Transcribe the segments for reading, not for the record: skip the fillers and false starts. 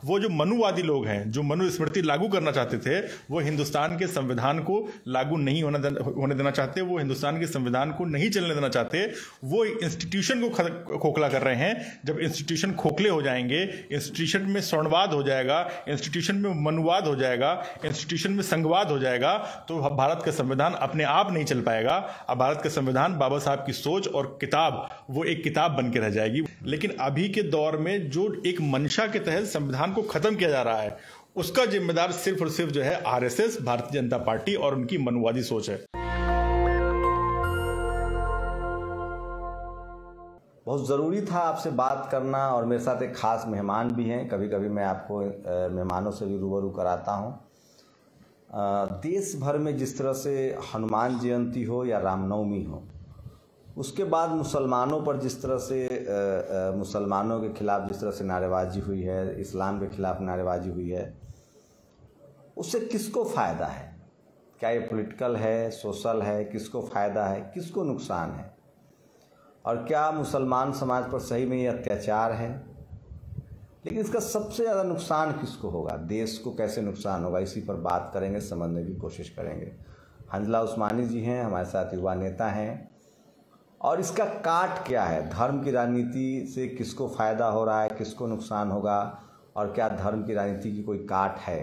वो जो मनुवादी लोग हैं, जो मनुस्मृति लागू करना चाहते थे, वो हिंदुस्तान के संविधान को लागू नहीं होने देना चाहते, वो हिंदुस्तान के संविधान को नहीं चलने देना चाहते, वो इंस्टीट्यूशन को खोखला कर रहे हैं। जब इंस्टीट्यूशन खोखले हो जाएंगे, इंस्टीट्यूशन में स्वर्णवाद हो जाएगा, इंस्टीट्यूशन में मनुवाद हो जाएगा, इंस्टीट्यूशन में संघवाद हो जाएगा, तो भारत का संविधान अपने आप नहीं चल पाएगा। अब भारत का संविधान बाबा साहब की सोच और किताब, वो एक किताब बन के रह जाएगी। लेकिन अभी के दौर में जो एक मंशा के तहत संविधान को खत्म किया जा रहा है, उसका जिम्मेदार सिर्फ और सिर्फ जो है आरएसएस, भारतीय जनता पार्टी और उनकी मनुवादी सोच है। बहुत ज़रूरी था आपसे बात करना, और मेरे साथ एक ख़ास मेहमान भी हैं। कभी कभी मैं आपको मेहमानों से भी रूबरू कराता हूं। देश भर में जिस तरह से हनुमान जयंती हो या रामनवमी हो, उसके बाद मुसलमानों पर जिस तरह से मुसलमानों के खिलाफ जिस तरह से नारेबाजी हुई है, इस्लाम के खिलाफ नारेबाजी हुई है, उससे किसको फ़ायदा है? क्या ये पॉलिटिकल है, सोशल है? किसको फ़ायदा है, किसको नुकसान है? और क्या मुसलमान समाज पर सही में ये अत्याचार है? लेकिन इसका सबसे ज़्यादा नुकसान किसको होगा, देश को कैसे नुकसान होगा, इसी पर बात करेंगे, समझने की कोशिश करेंगे। हंजला उस्मानी जी हैं हमारे साथ, युवा नेता हैं। और इसका काट क्या है, धर्म की राजनीति से किसको फ़ायदा हो रहा है, किसको नुकसान होगा, और क्या धर्म की राजनीति की कोई काट है?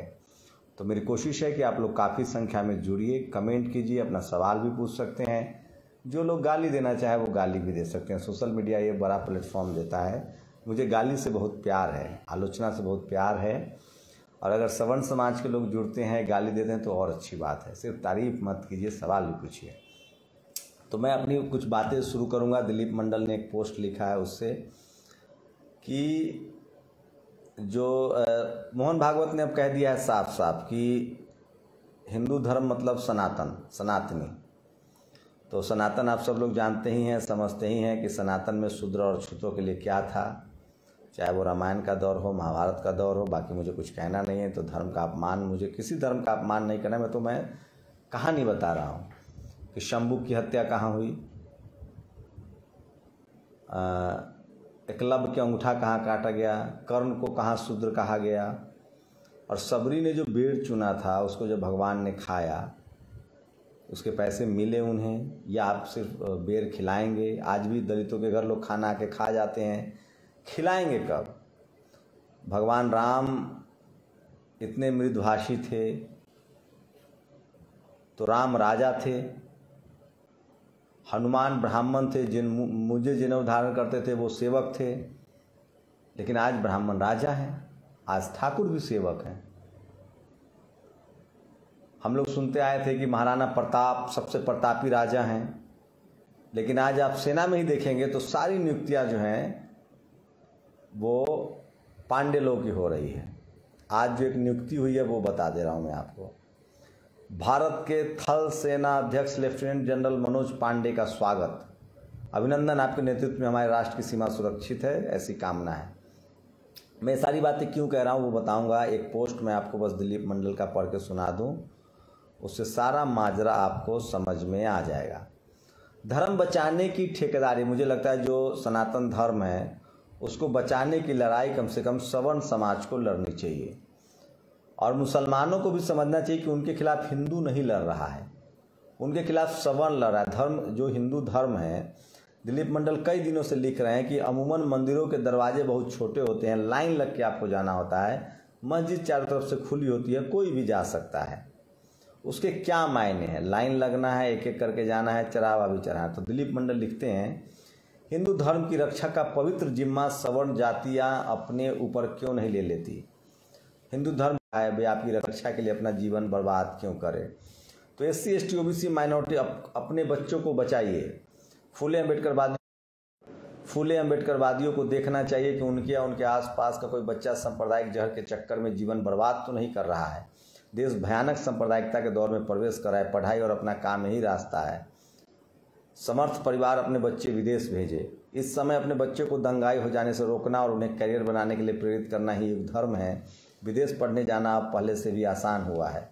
तो मेरी कोशिश है कि आप लोग काफ़ी संख्या में जुड़िए, कमेंट कीजिए, अपना सवाल भी पूछ सकते हैं। जो लोग गाली देना चाहे वो गाली भी दे सकते हैं। सोशल मीडिया ये बड़ा प्लेटफॉर्म देता है। मुझे गाली से बहुत प्यार है, आलोचना से बहुत प्यार है, और अगर सवर्ण समाज के लोग जुड़ते हैं, गाली देते हैं तो और अच्छी बात है। सिर्फ तारीफ मत कीजिए, सवाल भी पूछिए। तो मैं अपनी कुछ बातें शुरू करूंगा। दिलीप मंडल ने एक पोस्ट लिखा है उससे कि जो मोहन भागवत ने अब कह दिया है साफ साफ कि हिंदू धर्म मतलब सनातनी। तो सनातन आप सब लोग जानते ही हैं, समझते ही हैं कि सनातन में शूद्र और छूतों के लिए क्या था, चाहे वो रामायण का दौर हो, महाभारत का दौर हो। बाकी मुझे कुछ कहना नहीं है। तो धर्म का अपमान, मुझे किसी धर्म का अपमान नहीं करना है। मैं कहानी बता रहा हूँ कि शंभू की हत्या कहाँ हुई, एकलव्य के अंगूठा कहाँ काटा गया, कर्ण को कहाँ शूद्र कहा गया, और सबरी ने जो बेर चुना था उसको जब भगवान ने खाया, उसके पैसे मिले उन्हें, या आप सिर्फ बेर खिलाएंगे? आज भी दलितों के घर लोग खाना आके खा जाते हैं, खिलाएंगे कब? भगवान राम इतने मृदुभाषी थे तो राम राजा थे, हनुमान ब्राह्मण थे, मुझे जिन्हें धारण करते थे वो सेवक थे। लेकिन आज ब्राह्मण राजा हैं, आज ठाकुर भी सेवक हैं। हम लोग सुनते आए थे कि महाराणा प्रताप सबसे प्रतापी राजा हैं, लेकिन आज आप सेना में ही देखेंगे तो सारी नियुक्तियां जो हैं वो पांडे लोगों की हो रही है। आज जो एक नियुक्ति हुई है वो बता दे रहा हूं मैं आपको। भारत के थल सेना अध्यक्ष लेफ्टिनेंट जनरल मनोज पांडे का स्वागत, अभिनंदन, आपके नेतृत्व में हमारे राष्ट्र की सीमा सुरक्षित है, ऐसी कामना है। मैं सारी बातें क्यों कह रहा हूं वो बताऊंगा। एक पोस्ट मैं आपको बस दिलीप मंडल का पढ़ के सुना दूं, उससे सारा माजरा आपको समझ में आ जाएगा। धर्म बचाने की ठेकेदारी, मुझे लगता है जो सनातन धर्म है उसको बचाने की लड़ाई कम से कम सवर्ण समाज को लड़नी चाहिए, और मुसलमानों को भी समझना चाहिए कि उनके खिलाफ हिंदू नहीं लड़ रहा है, उनके खिलाफ सवर्ण लड़ रहा है। धर्म जो हिंदू धर्म है, दिलीप मंडल कई दिनों से लिख रहे हैं कि अमूमन मंदिरों के दरवाजे बहुत छोटे होते हैं, लाइन लग के आपको जाना होता है, मस्जिद चारों तरफ से खुली होती है, कोई भी जा सकता है। उसके क्या मायने हैं? लाइन लगना है, एक एक करके जाना है, चढ़ावा भी चढ़ाना है। तो दिलीप मंडल लिखते हैं, हिंदू धर्म की रक्षा का पवित्र जिम्मा सवर्ण जातियां अपने ऊपर क्यों नहीं ले लेती? हिंदू धर्म है वे आपकी रक्षा के लिए अपना जीवन बर्बाद क्यों करे? तो SC ST OBC माइनॉरिटी अपने बच्चों को बचाइए। फूले अम्बेडकरवादियों को देखना चाहिए कि उनके या उनके आसपास का कोई बच्चा सांप्रदायिक जहर के चक्कर में जीवन बर्बाद तो नहीं कर रहा है। देश भयानक सांप्रदायिकता के दौर में प्रवेश कर रहा है। पढ़ाई और अपना काम यही रास्ता है। समर्थ परिवार अपने बच्चे विदेश भेजे। इस समय अपने बच्चे को दंगाई हो जाने से रोकना और उन्हें करियर बनाने के लिए प्रेरित करना ही एक धर्म है। विदेश पढ़ने जाना अब पहले से भी आसान हुआ है।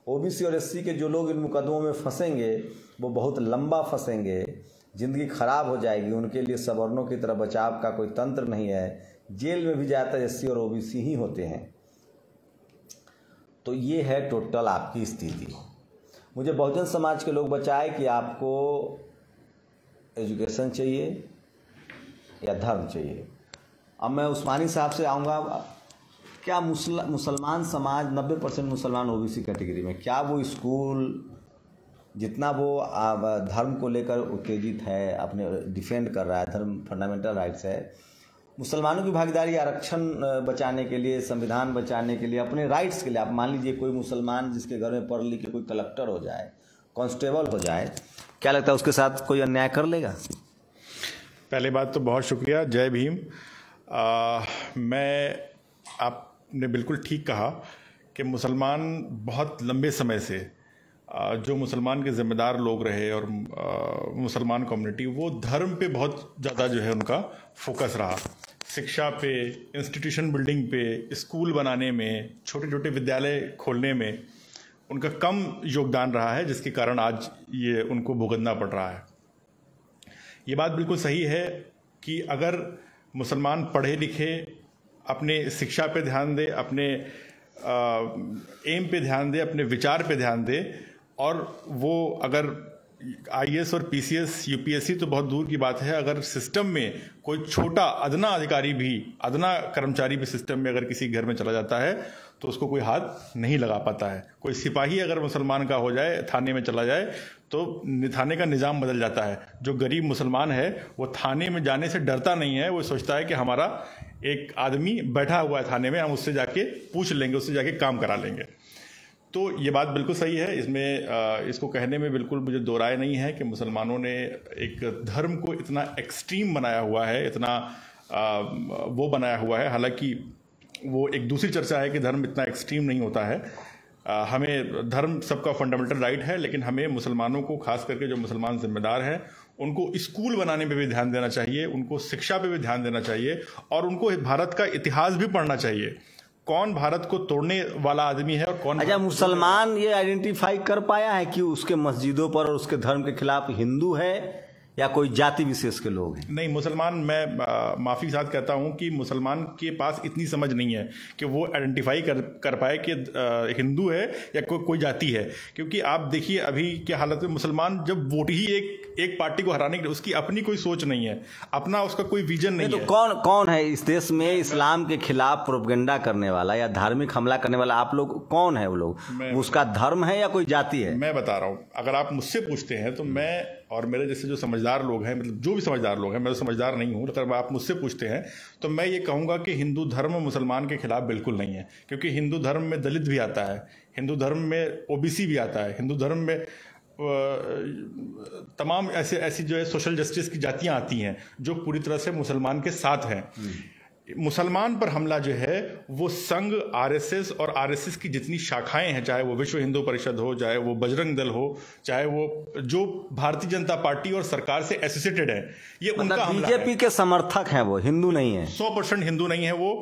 OBC और SC के जो लोग इन मुकदमों में फंसेंगे वो बहुत लंबा फंसेंगे, जिंदगी खराब हो जाएगी। उनके लिए सवर्णों की तरह बचाव का कोई तंत्र नहीं है। जेल में भी ज़्यादातर एससी और ओबीसी ही होते हैं। तो ये है टोटल आपकी स्थिति। मुझे बहुजन समाज के लोग बचाए कि आपको एजुकेशन चाहिए या धर्म चाहिए। अब मैं उस्मानी साहब से आऊँगा, क्या मुसलमान समाज 90% मुसलमान ओबीसी कैटेगरी में, क्या वो स्कूल जितना वो धर्म को लेकर उत्तेजित है, अपने डिफेंड कर रहा है, धर्म फंडामेंटल राइट्स है, मुसलमानों की भागीदारी आरक्षण बचाने के लिए, संविधान बचाने के लिए, अपने राइट्स के लिए, आप मान लीजिए कोई मुसलमान जिसके घर में पढ़ लिख के कोई कलेक्टर हो जाए, कांस्टेबल हो जाए, क्या लगता है उसके साथ कोई अन्याय कर लेगा? पहले बात तो बहुत शुक्रिया, जय भीम। आपने बिल्कुल ठीक कहा कि मुसलमान बहुत लंबे समय से जो मुसलमान के ज़िम्मेदार लोग रहे और मुसलमान कम्युनिटी, वो धर्म पे बहुत ज़्यादा जो है उनका फोकस रहा। शिक्षा पे, इंस्टीट्यूशन बिल्डिंग पे, स्कूल बनाने में, छोटे छोटे विद्यालय खोलने में उनका कम योगदान रहा है, जिसके कारण आज ये उनको भुगतना पड़ रहा है। ये बात बिल्कुल सही है कि अगर मुसलमान पढ़े लिखे, अपने शिक्षा पे ध्यान दे, अपने एम पे ध्यान दे, अपने विचार पे ध्यान दे, और वो अगर आईएएस और पीसीएस, यूपीएससी तो बहुत दूर की बात है, अगर सिस्टम में कोई छोटा अदना अधिकारी भी, अदना कर्मचारी भी सिस्टम में अगर किसी घर में चला जाता है तो उसको कोई हाथ नहीं लगा पाता है। कोई सिपाही अगर मुसलमान का हो जाए, थाने में चला जाए, तो थाने का निज़ाम बदल जाता है। जो गरीब मुसलमान है वो थाने में जाने से डरता नहीं है, वो सोचता है कि हमारा एक आदमी बैठा हुआ है थाने में, हम उससे जाके पूछ लेंगे, उससे जाके काम करा लेंगे। तो ये बात बिल्कुल सही है। इसमें इसको कहने में बिल्कुल मुझे दो राय नहीं है कि मुसलमानों ने एक धर्म को इतना एक्सट्रीम बनाया हुआ है, इतना वो बनाया हुआ है। हालांकि वो एक दूसरी चर्चा है कि धर्म इतना एक्सट्रीम नहीं होता है। हमें धर्म सबका फंडामेंटल राइट है, लेकिन हमें मुसलमानों को, खास करके जो मुसलमान जिम्मेदार हैं, उनको स्कूल बनाने पे भी ध्यान देना चाहिए, उनको शिक्षा पे भी ध्यान देना चाहिए, और उनको भारत का इतिहास भी पढ़ना चाहिए। कौन भारत को तोड़ने वाला आदमी है और कौन। अच्छा, मुसलमान ये आइडेंटिफाई कर पाया है कि उसके मस्जिदों पर और उसके धर्म के खिलाफ हिंदू है या कोई जाति विशेष के लोग हैं? नहीं, मुसलमान, मैं माफ़ी के साथ कहता हूं कि मुसलमान के पास इतनी समझ नहीं है कि वो आइडेंटिफाई कर पाए कि हिंदू है या कोई जाति है। क्योंकि आप देखिए अभी के हालत में मुसलमान जब वोट ही एक पार्टी को हराने के लिए, उसकी अपनी कोई सोच नहीं है, अपना उसका कोई विजन नहीं है। तो कौन है इस देश में इस्लाम के खिलाफ प्रोपेगेंडा करने वाला या धार्मिक हमला करने वाला? आप लोग कौन है? वो लोग, उसका धर्म है या कोई जाति है? मैं बता रहा हूँ, अगर आप मुझसे पूछते हैं तो मैं और मेरे जैसे जो समझदार लोग हैं, मतलब जो भी समझदार लोग हैं, मैं तो समझदार नहीं हूँ, अगर आप मुझसे पूछते हैं तो मैं ये कहूँगा कि हिंदू धर्म मुसलमान के खिलाफ बिल्कुल नहीं है। क्योंकि हिंदू धर्म में दलित भी आता है, हिंदू धर्म में ओबीसी भी आता है, हिंदू धर्म में तमाम ऐसी जो है सोशल जस्टिस की जातियाँ आती हैं जो पूरी तरह से मुसलमान के साथ हैं। मुसलमान पर हमला जो है वो संघ, आरएसएस और आरएसएस की जितनी शाखाएं हैं, चाहे वो विश्व हिंदू परिषद हो, चाहे वो बजरंग दल हो, चाहे वो जो भारतीय जनता पार्टी और सरकार से एसोसिएटेड है, ये उनका हमला है। बीजेपी के समर्थक हैं, वो हिंदू नहीं है, 100% हिंदू नहीं है वो।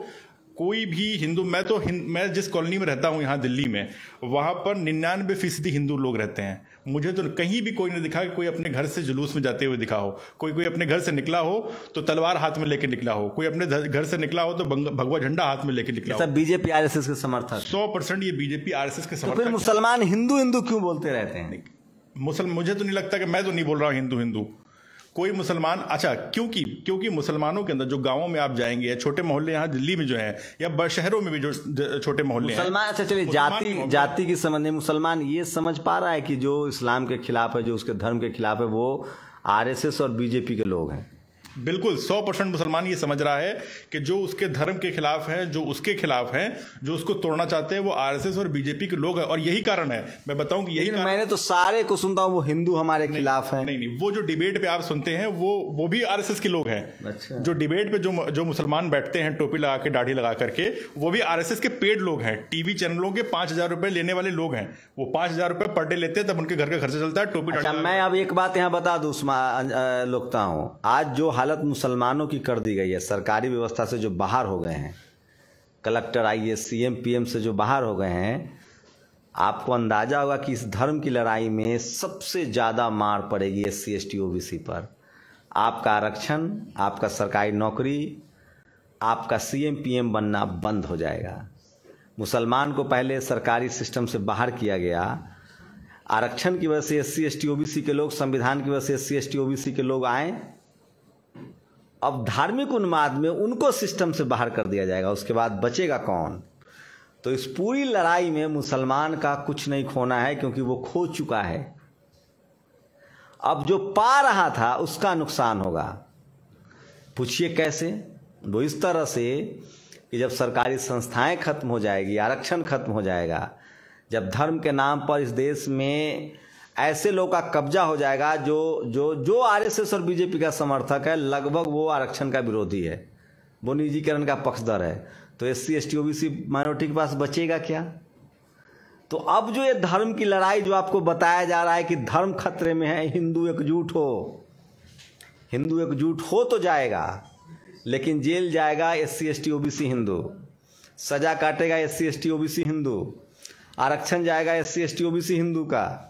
कोई भी हिंदू, मैं जिस कॉलोनी में रहता हूं यहाँ दिल्ली में, वहां पर 99% हिंदू लोग रहते हैं। मुझे तो कहीं भी कोई नहीं दिखा कि कोई अपने घर से जुलूस में जाते हुए दिखा हो, कोई अपने घर से निकला हो तो तलवार हाथ में लेके निकला हो, कोई अपने घर से निकला हो तो भगवा झंडा हाथ में लेके निकला हो। बीजेपी आरएसएस के समर्थक 100% ये बीजेपी आरएसएस के समर्थक। तो फिर मुसलमान हिंदू हिंदू क्यों बोलते रहते हैं? मुझे तो नहीं लगता कि, मैं तो नहीं बोल रहा हूँ हिंदू हिंदू, कोई मुसलमान। अच्छा, क्योंकि मुसलमानों के अंदर जो गांवों में आप जाएंगे, छोटे मोहल्ले यहाँ दिल्ली में जो हैं, या शहरों में भी जो छोटे मोहल्ले हैं, मुसलमान, अच्छा चलिए जाति की समझ नहीं, मुसलमान ये समझ पा रहा है कि जो इस्लाम के खिलाफ है, जो उसके धर्म के खिलाफ है, वो आरएसएस और बीजेपी के लोग हैं? बिल्कुल 100% मुसलमान ये समझ रहा है कि जो उसके धर्म के खिलाफ है, जो उसके खिलाफ हैं, जो उसको तोड़ना चाहते हैं, वो आरएसएस और बीजेपी के लोग हैं। और यही कारण है, मैं बताऊं कि यही, मैंने तो सारे को सुनता हूं वो हिंदू हमारे खिलाफ हैं। नहीं, वो जो डिबेट पे आप सुनते हैं वो भी आरएसएस के लोग हैं। अच्छा। जो डिबेट पे जो मुसलमान बैठते हैं टोपी लगा के, दाढ़ी लगा करके, वो भी आरएसएस के पेड लोग हैं। टीवी चैनलों के 5,000 रुपए लेने वाले लोग हैं, वो 5,000 रुपए पर डे लेते हैं, तब उनके घर का खर्चा चलता है। टोपी। अच्छा, मैं अब एक बात यहाँ बता दूं, लोकता हूं, आज जो हालत मुसलमानों की कर दी गई है, सरकारी व्यवस्था से जो बाहर हो गए हैं, कलेक्टर, आईएएस, सीएम, पीएम से जो बाहर हो गए हैं, आपको अंदाजा होगा कि इस धर्म की लड़ाई में सबसे ज्यादा मार पड़ेगी एससी, एसटी, ओबीसी पर। आपका आरक्षण, आपका सरकारी नौकरी, आपका सीएम पीएम बनना बंद हो जाएगा। मुसलमान को पहले सरकारी सिस्टम से बाहर किया गया, आरक्षण की वजह से एससी एसटी ओबीसी के लोग, संविधान की वजह से एससी एसटी ओबीसी के लोग आए, अब धार्मिक उन्माद में उनको सिस्टम से बाहर कर दिया जाएगा, उसके बाद बचेगा कौन? तो इस पूरी लड़ाई में मुसलमान का कुछ नहीं खोना है, क्योंकि वो खो चुका है। अब जो पा रहा था उसका नुकसान होगा। पूछिए कैसे? वो इस तरह से कि जब सरकारी संस्थाएं खत्म हो जाएगी, आरक्षण खत्म हो जाएगा, जब धर्म के नाम पर इस देश में ऐसे लोगों का कब्जा हो जाएगा जो आरएसएस और बीजेपी का समर्थक है, लगभग वो आरक्षण का विरोधी है, वो निजीकरण का पक्षधर है, तो एससी एसटी ओबीसी माइनॉरिटी के पास बचेगा क्या? तो अब जो ये धर्म की लड़ाई जो आपको बताया जा रहा है कि धर्म खतरे में है, हिंदू एकजुट हो तो जाएगा, लेकिन जेल जाएगा एससी एसटी ओबीसी हिंदू, सजा काटेगा एससी एसटी ओबीसी हिंदू, आरक्षण जाएगा एससी एसटी ओबीसी हिंदू का।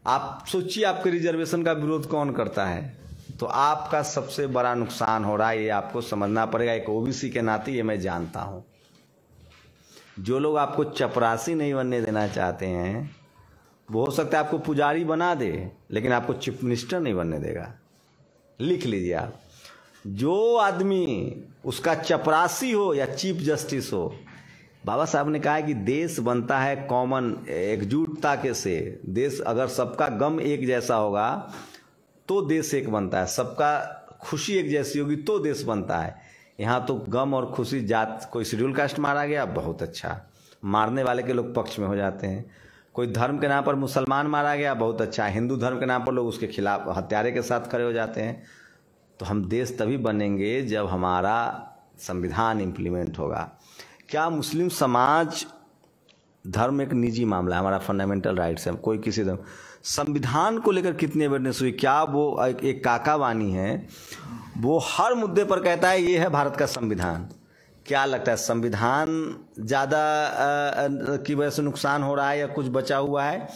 आप सोचिए आपके रिजर्वेशन का विरोध कौन करता है? तो आपका सबसे बड़ा नुकसान हो रहा है, ये आपको समझना पड़ेगा। एक ओबीसी के नाते ये मैं जानता हूँ। जो लोग आपको चपरासी नहीं बनने देना चाहते हैं, वो हो सकता है आपको पुजारी बना दे, लेकिन आपको चीफ मिनिस्टर नहीं बनने देगा। लिख लीजिए आप, जो आदमी उसका चपरासी हो या चीफ जस्टिस हो, बाबा साहब ने कहा है कि देश बनता है कॉमन एकजुटता के से। देश अगर सबका गम एक जैसा होगा तो देश एक बनता है, सबका खुशी एक जैसी होगी तो देश बनता है। यहाँ तो गम और खुशी, जात, कोई शेड्यूल कास्ट मारा गया, बहुत अच्छा, मारने वाले के लोग पक्ष में हो जाते हैं। कोई धर्म के नाम पर मुसलमान मारा गया, बहुत अच्छा, हिंदू धर्म के नाम पर लोग उसके खिलाफ हत्यारे के साथ खड़े हो जाते हैं। तो हम देश तभी बनेंगे जब हमारा संविधान इम्प्लीमेंट होगा। क्या मुस्लिम समाज, धर्म एक निजी मामला है, हमारा फंडामेंटल राइट्स है, कोई किसी धर्म, संविधान को लेकर कितनी अवेयरनेस हुई? क्या वो एक काका वानी है, वो हर मुद्दे पर कहता है ये है भारत का संविधान। क्या लगता है, संविधान ज़्यादा की वजह से नुकसान हो रहा है या कुछ बचा हुआ है,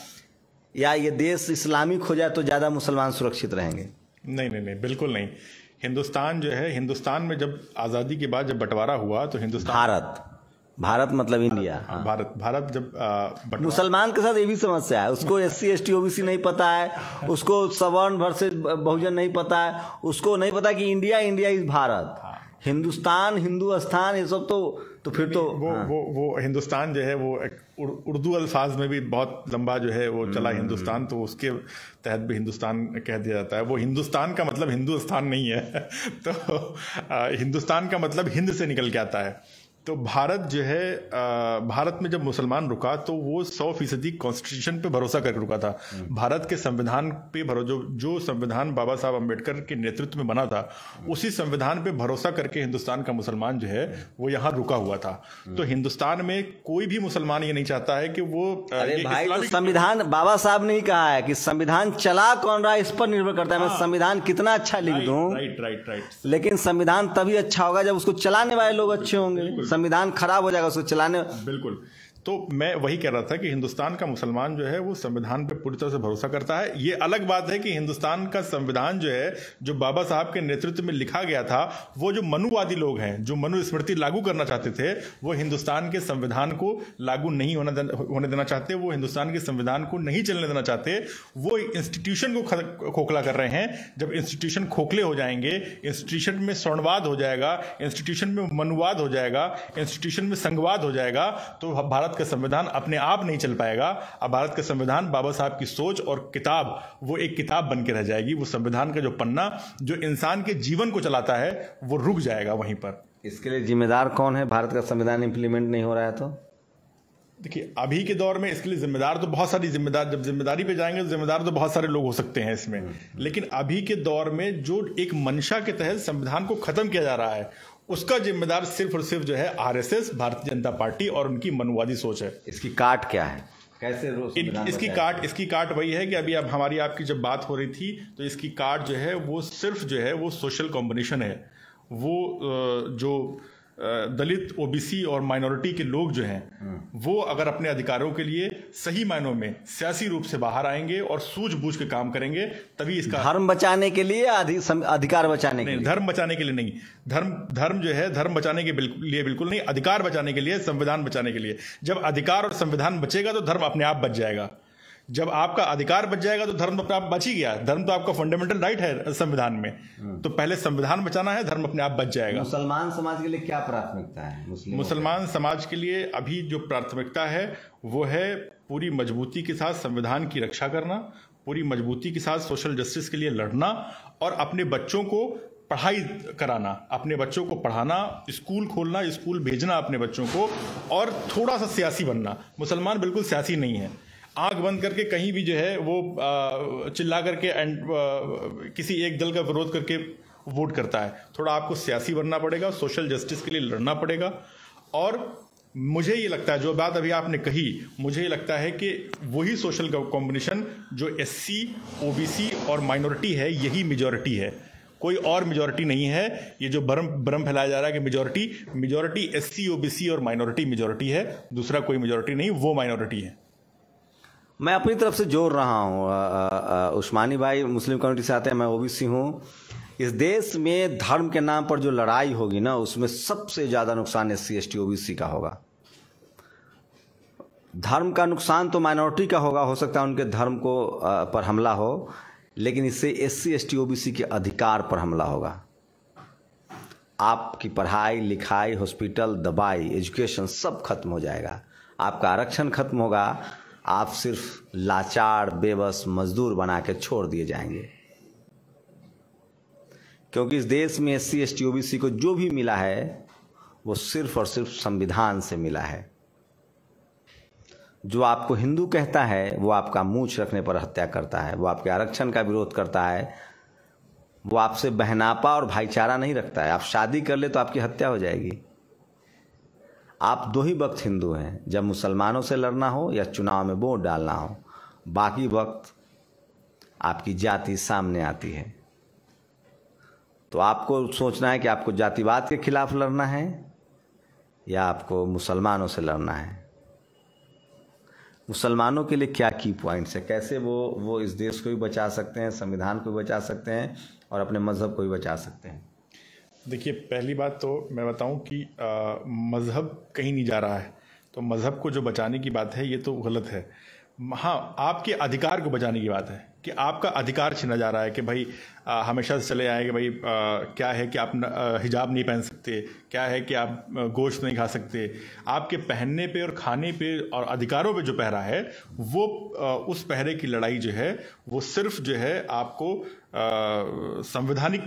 या ये देश इस्लामिक हो जाए तो ज़्यादा मुसलमान सुरक्षित रहेंगे? नहीं नहीं नहीं, बिल्कुल नहीं। हिंदुस्तान जो है, हिंदुस्तान में जब आज़ादी के बाद जब बंटवारा हुआ तो हिंदुस्तान, भारत मतलब इंडिया, हाँ। भारत जब मुसलमान के साथ ये भी समस्या है, उसको एससी एसटी ओबीसी नहीं पता है, उसको सवर्ण वर्सेस बहुजन नहीं पता है, उसको नहीं पता कि इंडिया इज भारत, हिंदुस्तान, हिंदुस्तान, ये सब तो फिर तो वो हिंदुस्तान जो है वो उर्दू अल्फाज में भी बहुत लंबा जो है वो चला हिंदुस्तान, तो उसके तहत भी हिंदुस्तान कह दिया जाता है। वो हिंदुस्तान का मतलब हिंदुस्तान नहीं है तो हिंदुस्तान का मतलब हिंद से निकल के आता है। तो भारत जो है, भारत में जब मुसलमान रुका तो वो 100% कॉन्स्टिट्यूशन पे भरोसा करके रुका था, भारत के संविधान पे जो संविधान बाबा साहब अम्बेडकर के नेतृत्व में बना था, उसी संविधान पे भरोसा करके हिंदुस्तान का मुसलमान जो है वो यहाँ रुका हुआ था। तो हिंदुस्तान में कोई भी मुसलमान ये नहीं चाहता है कि वो, अरे भाई, तो संविधान बाबा साहब ने ही कहा है कि संविधान चला कौन रहा है इस पर निर्भर करता है। मैं संविधान कितना अच्छा लिख दूं, राइट, लेकिन संविधान तभी अच्छा होगा जब उसको चलाने वाले लोग अच्छे होंगे। संविधान खराब हो जाएगा उसको चलाने, बिल्कुल। तो मैं वही कह रहा था कि हिंदुस्तान का मुसलमान जो है वो संविधान पे पूरी तरह से भरोसा करता है। ये अलग बात है कि हिंदुस्तान का संविधान जो है, जो बाबा साहब के नेतृत्व में लिखा गया था, वो जो मनुवादी लोग हैं, जो मनुस्मृति लागू करना चाहते थे, वो हिंदुस्तान के संविधान को लागू नहीं होने देना चाहते, वो हिंदुस्तान के संविधान को नहीं चलने देना चाहते। वो इंस्टीट्यूशन को खोखला कर रहे हैं। जब इंस्टीट्यूशन खोखले हो जाएंगे, इंस्टीट्यूशन में स्वर्णवाद हो जाएगा, इंस्टीट्यूशन में मनुवाद हो जाएगा, इंस्टीट्यूशन में संघवाद हो जाएगा, तो भारत का संविधान अपने आप नहीं चल पाएगा। अब भारत का संविधान बाबा साहब की सोच और किताब, वो एक किताब बन के रह जाएगी। वो संविधान का जो पन्ना जो इंसान के जीवन को चलाता है, वो रुक जाएगा वहीं पर। इसके लिए जिम्मेदार कौन है? भारत का संविधान इंप्लीमेंट नहीं हो रहा है तो देखिए, अभी के दौर में इसके लिए जिम्मेदार तो बहुत सारी, जब जिम्मेदारी पे जाएंगे तो जिम्मेदार तो बहुत सारे लोग हो सकते हैं इसमें, लेकिन अभी के दौर में जो एक मंशा के तहत संविधान को खत्म किया जा रहा है, उसका जिम्मेदार सिर्फ और सिर्फ जो है आरएसएस, भारतीय जनता पार्टी और उनकी मनुवादी सोच है। इसकी काट क्या है? कैसे इसकी काट वही है कि अभी अब हमारी आपकी जब बात हो रही थी, तो इसकी काट जो है वो सिर्फ जो है वो सोशल कॉम्बिनेशन है। वो जो दलित, ओबीसी और माइनॉरिटी के लोग जो हैं वो अगर अपने अधिकारों के लिए सही मायनों में सियासी रूप से बाहर आएंगे और सूझबूझ के काम करेंगे, तभी इसका धर्म बचाने के लिए, अधिकार बचाने के लिए, धर्म बचाने के लिए नहीं। धर्म जो है धर्म बचाने के लिए बिल्कुल नहीं, अधिकार बचाने के लिए, संविधान बचाने के लिए। जब अधिकार और संविधान बचेगा तो धर्म अपने आप बच जाएगा। जब आपका अधिकार बच जाएगा तो धर्म अपने आप बच ही गया। धर्म तो आपका फंडामेंटल राइट है संविधान में, तो पहले संविधान बचाना है, धर्म अपने आप बच जाएगा। मुसलमान समाज के लिए क्या प्राथमिकता है? मुसलमान समाज के लिए अभी जो प्राथमिकता है वो है पूरी मजबूती के साथ संविधान की रक्षा करना, पूरी मजबूती के साथ सोशल जस्टिस के लिए लड़ना और अपने बच्चों को पढ़ाई कराना, अपने बच्चों को पढ़ाना, स्कूल खोलना, स्कूल भेजना अपने बच्चों को, और थोड़ा सा सियासी बनना। मुसलमान बिल्कुल सियासी नहीं है, आंख बंद करके कहीं भी जो है वो चिल्ला करके किसी एक दल का विरोध करके वोट करता है। थोड़ा आपको सियासी बनना पड़ेगा, सोशल जस्टिस के लिए लड़ना पड़ेगा। और मुझे ये लगता है, जो बात अभी आपने कही, मुझे ये लगता है कि वही सोशल कॉम्बिनेशन जो एससी, ओबीसी और माइनॉरिटी है, यही मेजॉरिटी है, कोई और मेजॉरिटी नहीं है। ये जो भ्रम फैलाया जा रहा है कि मेजॉरिटी एससी, ओबीसी और माइनॉरिटी मेजॉरिटी है, दूसरा कोई मेजॉरिटी नहीं, वो माइनॉरिटी है। मैं अपनी तरफ से जोड़ रहा हूँ। उस्मानी भाई मुस्लिम कम्युनिटी से आते हैं, मैं ओबीसी हूँ। इस देश में धर्म के नाम पर जो लड़ाई होगी ना, उसमें सबसे ज़्यादा नुकसान एससी, एसटी, ओबीसी का होगा। धर्म का नुकसान तो माइनॉरिटी का होगा, हो सकता है उनके धर्म को पर हमला हो, लेकिन इससे एससी, एसटी, ओबीसी के अधिकार पर हमला होगा। आपकी पढ़ाई लिखाई, हॉस्पिटल, दवाई, एजुकेशन सब खत्म हो जाएगा, आपका आरक्षण खत्म होगा, आप सिर्फ लाचार बेबस मजदूर बना के छोड़ दिए जाएंगे। क्योंकि इस देश में एससी, एसटी, ओबीसी को जो भी मिला है वो सिर्फ और सिर्फ संविधान से मिला है। जो आपको हिंदू कहता है वो आपका मूंछ रखने पर हत्या करता है, वो आपके आरक्षण का विरोध करता है, वो आपसे बहनापा और भाईचारा नहीं रखता है। आप शादी कर ले तो आपकी हत्या हो जाएगी। आप दो ही वक्त हिंदू हैं, जब मुसलमानों से लड़ना हो या चुनाव में वोट डालना हो, बाकी वक्त आपकी जाति सामने आती है। तो आपको सोचना है कि आपको जातिवाद के खिलाफ लड़ना है या आपको मुसलमानों से लड़ना है। मुसलमानों के लिए क्या की पॉइंट्स है, कैसे वो इस देश को भी बचा सकते हैं, संविधान को भी बचा सकते हैं और अपने मजहब को भी बचा सकते हैं। देखिए, पहली बात तो मैं बताऊं कि मज़हब कहीं नहीं जा रहा है, तो मज़हब को जो बचाने की बात है ये तो गलत है। हाँ, आपके अधिकार को बचाने की बात है कि आपका अधिकार छीना जा रहा है कि भाई हमेशा से चले आए कि भाई क्या है कि आप हिजाब नहीं पहन सकते, क्या है कि आप गोश्त नहीं खा सकते। आपके पहनने पे और खाने पे और अधिकारों पे जो पहरा है वो उस पहरे की लड़ाई जो है वो सिर्फ जो है आपको संवैधानिक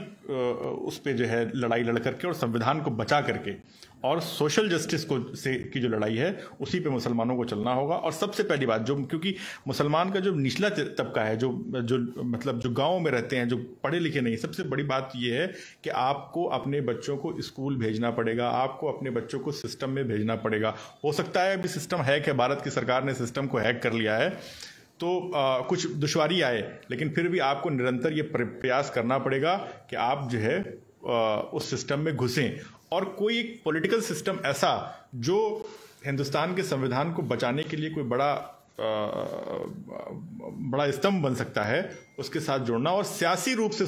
उस पे जो है लड़ाई लड़ करके और संविधान को बचा करके और सोशल जस्टिस को से की जो लड़ाई है उसी पे मुसलमानों को चलना होगा। और सबसे पहली बात जो, क्योंकि मुसलमान का जो निचला तबका है, जो मतलब जो गाँव में रहते हैं, जो पढ़े लिखे नहीं, सबसे बड़ी बात यह है कि आपको अपने बच्चों को स्कूल भेजना पड़ेगा, आपको अपने बच्चों को सिस्टम में भेजना पड़ेगा। हो सकता है अभी सिस्टम हैक है, भारत की सरकार ने सिस्टम को हैक कर लिया है, तो कुछ दुश्वारी आए, लेकिन फिर भी आपको निरंतर ये प्रयास करना पड़ेगा कि आप जो है उस सिस्टम में घुसें। और कोई एक पॉलिटिकल सिस्टम ऐसा जो हिंदुस्तान के संविधान को बचाने के लिए कोई बड़ा स्तंभ बन सकता है, उसके साथ जुड़ना और सियासी रूप से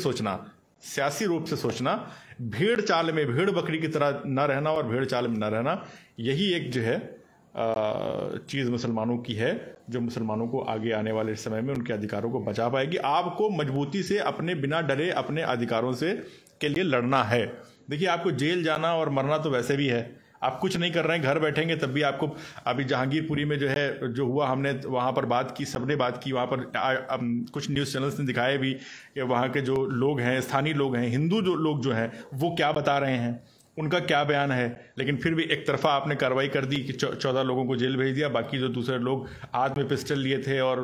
सोचना, भेड़ चाल में, भेड़ बकरी की तरह न रहना और भेड़ चाल में न रहना, यही एक जो है चीज़ मुसलमानों की है जो मुसलमानों को आगे आने वाले समय में उनके अधिकारों को बचा पाएगी। आपको मजबूती से अपने बिना डरे अपने अधिकारों से के लिए लड़ना है। देखिए, आपको जेल जाना और मरना तो वैसे भी है, आप कुछ नहीं कर रहे हैं, घर बैठेंगे तब भी आपको। अभी जहांगीरपुरी में जो हुआ, हमने वहाँ पर बात की, सबने बात की, वहाँ पर कुछ न्यूज़ चैनल्स ने दिखाए भी कि वहाँ के जो लोग हैं, स्थानीय लोग हैं, हिंदू जो लोग जो हैं, वो क्या बता रहे हैं, उनका क्या बयान है। लेकिन फिर भी एक तरफा आपने कार्रवाई कर दी कि 14 लोगों को जेल भेज दिया, बाकी जो दूसरे लोग हाथ में पिस्टल लिए थे और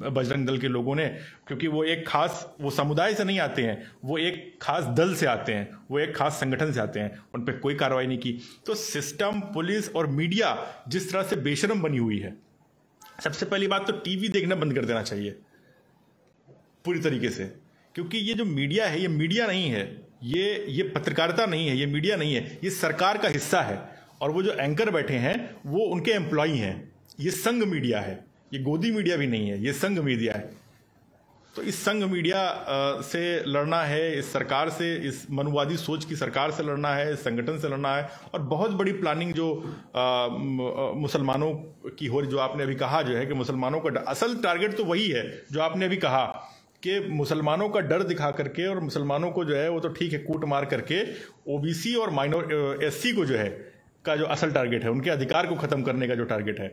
बजरंग दल के लोगों ने, क्योंकि वो समुदाय से नहीं आते हैं, वो एक खास दल से आते हैं, वो एक खास संगठन से आते हैं, उन पर कोई कार्रवाई नहीं की। तो सिस्टम, पुलिस और मीडिया जिस तरह से बेशरम बनी हुई है, सबसे पहली बात तो टीवी देखना बंद कर देना चाहिए पूरी तरीके से, क्योंकि ये जो मीडिया है ये मीडिया नहीं है, ये पत्रकारिता नहीं है, ये मीडिया नहीं है, ये सरकार का हिस्सा है। और वो जो एंकर बैठे हैं वो उनके एम्प्लॉई हैं। ये संघ मीडिया है, ये गोदी मीडिया भी नहीं है, ये संघ मीडिया है। तो इस संघ मीडिया से लड़ना है, इस सरकार से, इस मनुवादी सोच की सरकार से लड़ना है, इस संगठन से लड़ना है। और बहुत बड़ी प्लानिंग जो मुसलमानों की हो रही, जो आपने अभी कहा जो है कि मुसलमानों का असल टारगेट तो वही है जो आपने अभी कहा कि मुसलमानों का डर दिखा करके, और मुसलमानों को जो है वो तो ठीक है कूट मार करके, ओबीसी और एससी को जो है का जो असल टारगेट है, उनके अधिकार को खत्म करने का जो टारगेट है।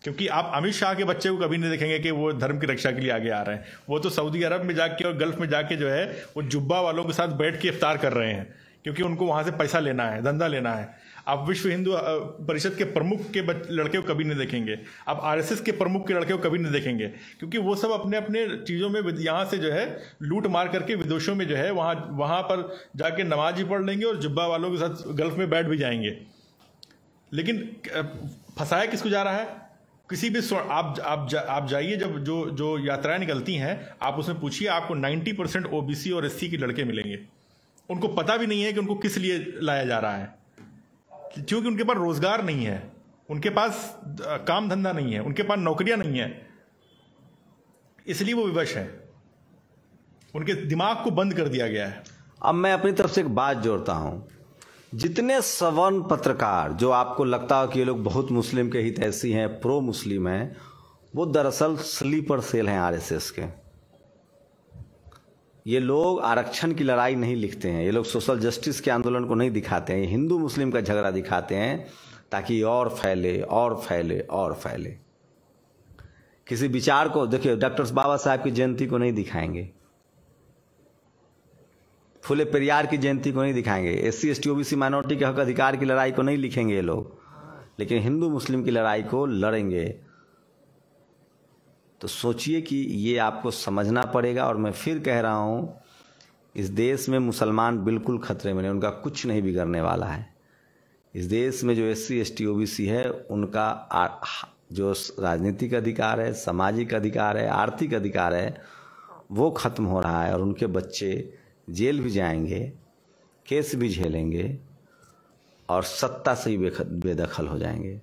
क्योंकि आप अमित शाह के बच्चे को कभी नहीं देखेंगे कि वो धर्म की रक्षा के लिए आगे आ रहे हैं। वो तो सऊदी अरब में जाके और गल्फ में जाके जो है वो जुब्बा वालों के साथ बैठ के इफ्तार कर रहे हैं, क्योंकि उनको वहां से पैसा लेना है, धंधा लेना है। आप विश्व हिंदू परिषद के प्रमुख के लड़के को कभी नहीं देखेंगे, आप आरएसएस के प्रमुख के लड़के को कभी नहीं देखेंगे, क्योंकि वो सब अपने अपने चीज़ों में यहाँ से जो है लूट मार करके विदेशों में जो है वहाँ पर जाके नमाज ही पढ़ लेंगे और जुब्बा वालों के साथ गल्फ में बैठ भी जाएंगे। लेकिन फंसाया किसको जा रहा है? किसी भी आप जाइए, जब जो यात्राएं निकलती हैं, आप उसमें पूछिए, आपको 90% ओबीसी और एससी के लड़के मिलेंगे। उनको पता भी नहीं है कि उनको किस लिए लाया जा रहा है, क्योंकि उनके पास रोजगार नहीं है, उनके पास काम धंधा नहीं है, उनके पास नौकरियां नहीं है, इसलिए वो विवश है। उनके दिमाग को बंद कर दिया गया है। अब मैं अपनी तरफ से एक बात जोड़ता हूं, जितने सवर्ण पत्रकार जो आपको लगता हो कि ये लोग बहुत मुस्लिम के हितैषी हैं, प्रो मुस्लिम हैं, वो दरअसल स्लीपर सेल हैं आरएसएस के। ये लोग आरक्षण की लड़ाई नहीं लिखते हैं, ये लोग सोशल जस्टिस के आंदोलन को नहीं दिखाते हैं, ये हिंदू मुस्लिम का झगड़ा दिखाते हैं ताकि और फैले और फैले और फैले। किसी विचार को देखिए, डॉक्टर बाबा साहब की जयंती को नहीं दिखाएंगे, फुले पेरियार की जयंती को नहीं दिखाएंगे, एससी एसटी ओबीसी माइनॉरिटी के हक अधिकार की लड़ाई को नहीं लिखेंगे ये लोग, लेकिन हिंदू मुस्लिम की लड़ाई को लड़ेंगे। तो सोचिए कि ये आपको समझना पड़ेगा। और मैं फिर कह रहा हूँ, इस देश में मुसलमान बिल्कुल खतरे में नहीं, उनका कुछ नहीं बिगड़ने वाला है। इस देश में जो एससी एसटी ओबीसी है, उनका जो राजनीतिक अधिकार है, सामाजिक अधिकार है, आर्थिक अधिकार है, वो खत्म हो रहा है। और उनके बच्चे जेल भी जाएंगे, केस भी झेलेंगे और सत्ता से ही बेदखल हो जाएंगे।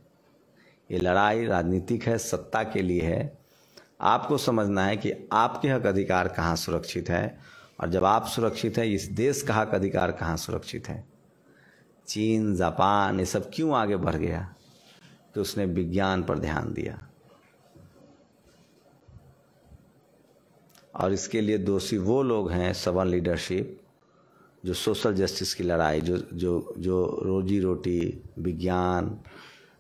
ये लड़ाई राजनीतिक है, सत्ता के लिए है। आपको समझना है कि आपके हक अधिकार कहाँ सुरक्षित है, और जब आप सुरक्षित हैं, इस देश का हक अधिकार कहाँ सुरक्षित है। चीन, जापान ये सब क्यों आगे बढ़ गया? कि उसने विज्ञान पर ध्यान दिया। और इसके लिए दोषी वो लोग हैं, सवर्ण लीडरशिप, जो सोशल जस्टिस की लड़ाई, जो रोजी रोटी, विज्ञान,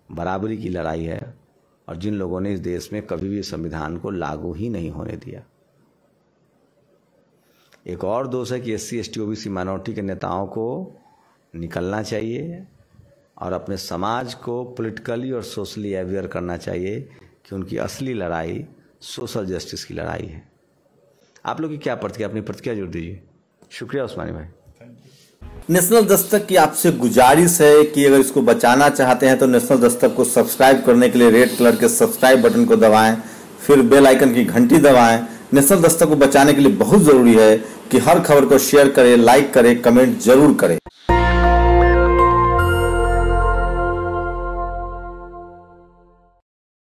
बराबरी की लड़ाई है, और जिन लोगों ने इस देश में कभी भी संविधान को लागू ही नहीं होने दिया। एक और दोष है कि एससी एसटी ओबीसी माइनॉरिटी के नेताओं को निकलना चाहिए और अपने समाज को पॉलिटिकली और सोशली अवेयर करना चाहिए कि उनकी असली लड़ाई सोशल जस्टिस की लड़ाई है। आप लोग की क्या प्रतिक्रिया, अपनी प्रतिक्रिया जोड़ दीजिए। शुक्रिया उस्मानी भाई। नेशनल दस्तक की आपसे गुजारिश है कि अगर इसको बचाना चाहते हैं तो नेशनल दस्तक को सब्सक्राइब करने के लिए रेड कलर के सब्सक्राइब बटन को दबाएं, फिर बेल आइकन की घंटी दबाएं। नेशनल दस्तक को बचाने के लिए बहुत जरूरी है कि हर खबर को शेयर करें, लाइक करें, कमेंट जरूर करें।